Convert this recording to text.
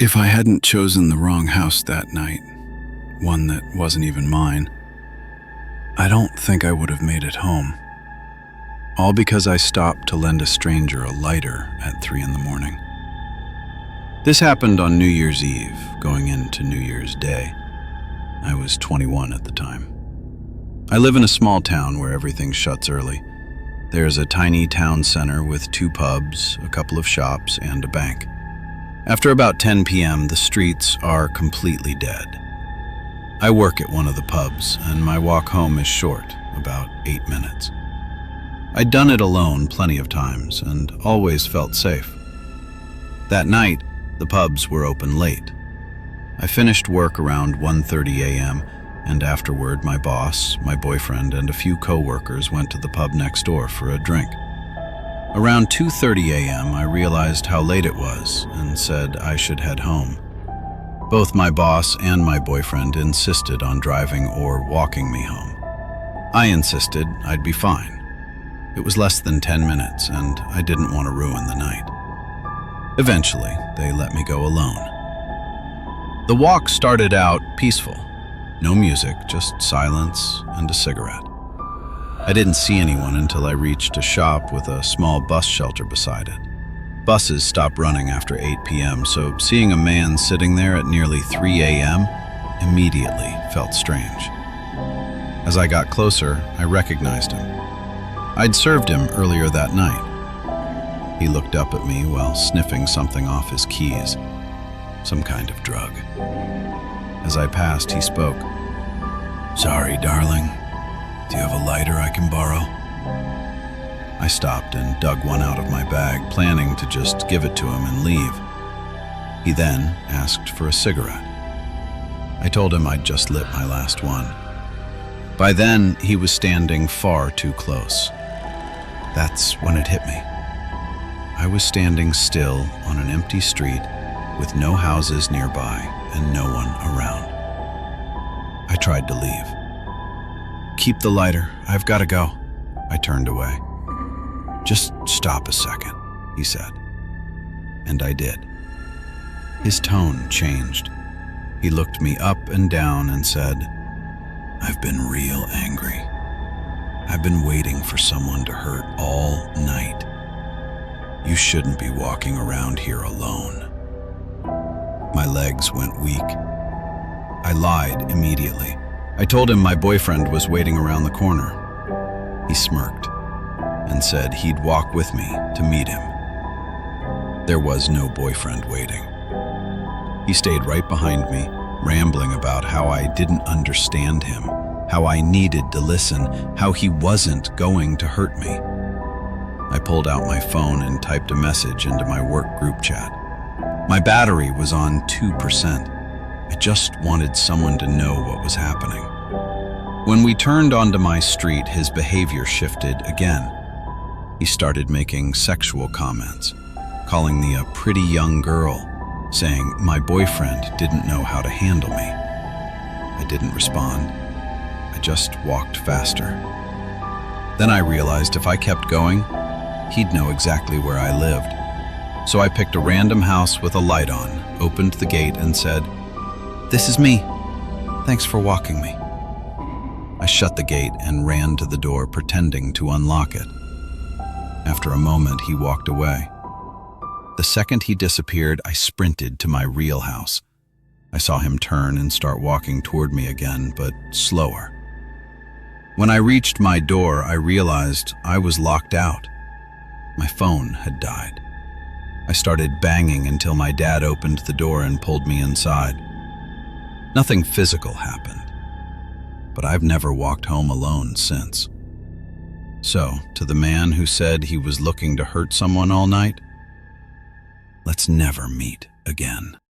If I hadn't chosen the wrong house that night, one that wasn't even mine, I don't think I would have made it home. All because I stopped to lend a stranger a lighter at 3 in the morning. This happened on New Year's Eve, going into New Year's Day. I was 21 at the time. I live in a small town where everything shuts early. There's a tiny town center with 2 pubs, a couple of shops, and a bank. After about 10 p.m., the streets are completely dead. I work at one of the pubs, and my walk home is short, about 8 minutes. I'd done it alone plenty of times, and always felt safe. That night, the pubs were open late. I finished work around 1:30 a.m., and afterward my boss, my boyfriend, and a few co-workers went to the pub next door for a drink. Around 2:30 a.m., I realized how late it was and said I should head home. Both my boss and my boyfriend insisted on driving or walking me home. I insisted I'd be fine. It was less than 10 minutes, and I didn't want to ruin the night. Eventually, they let me go alone. The walk started out peaceful. No music, just silence and a cigarette. I didn't see anyone until I reached a shop with a small bus shelter beside it. Buses stop running after 8 p.m., so seeing a man sitting there at nearly 3 a.m. immediately felt strange. As I got closer, I recognized him. I'd served him earlier that night. He looked up at me while sniffing something off his keys, some kind of drug. As I passed, he spoke. "Sorry, darling. Do you have a lighter I can borrow?" I stopped and dug one out of my bag, planning to just give it to him and leave. He then asked for a cigarette. I told him I'd just lit my last one. By then, he was standing far too close. That's when it hit me. I was standing still on an empty street with no houses nearby and no one around. I tried to leave. "Keep the lighter, I've got to go." I turned away. "Just stop a second," he said. And I did. His tone changed. He looked me up and down and said, "I've been real angry. I've been waiting for someone to hurt all night. You shouldn't be walking around here alone." My legs went weak. I lied immediately. I told him my boyfriend was waiting around the corner. He smirked and said he'd walk with me to meet him. There was no boyfriend waiting. He stayed right behind me, rambling about how I didn't understand him, how I needed to listen, how he wasn't going to hurt me. I pulled out my phone and typed a message into my work group chat. My battery was on 2%. I just wanted someone to know what was happening. When we turned onto my street, his behavior shifted again. He started making sexual comments, calling me a pretty young girl, saying my boyfriend didn't know how to handle me. I didn't respond. I just walked faster. Then I realized if I kept going, he'd know exactly where I lived. So I picked a random house with a light on, opened the gate and said, "This is me. Thanks for walking me." I shut the gate and ran to the door, pretending to unlock it. After a moment, he walked away. The second he disappeared, I sprinted to my real house. I saw him turn and start walking toward me again, but slower. When I reached my door, I realized I was locked out. My phone had died. I started banging until my dad opened the door and pulled me inside. Nothing physical happened, but I've never walked home alone since. So, to the man who said he was looking to hurt someone all night, let's never meet again.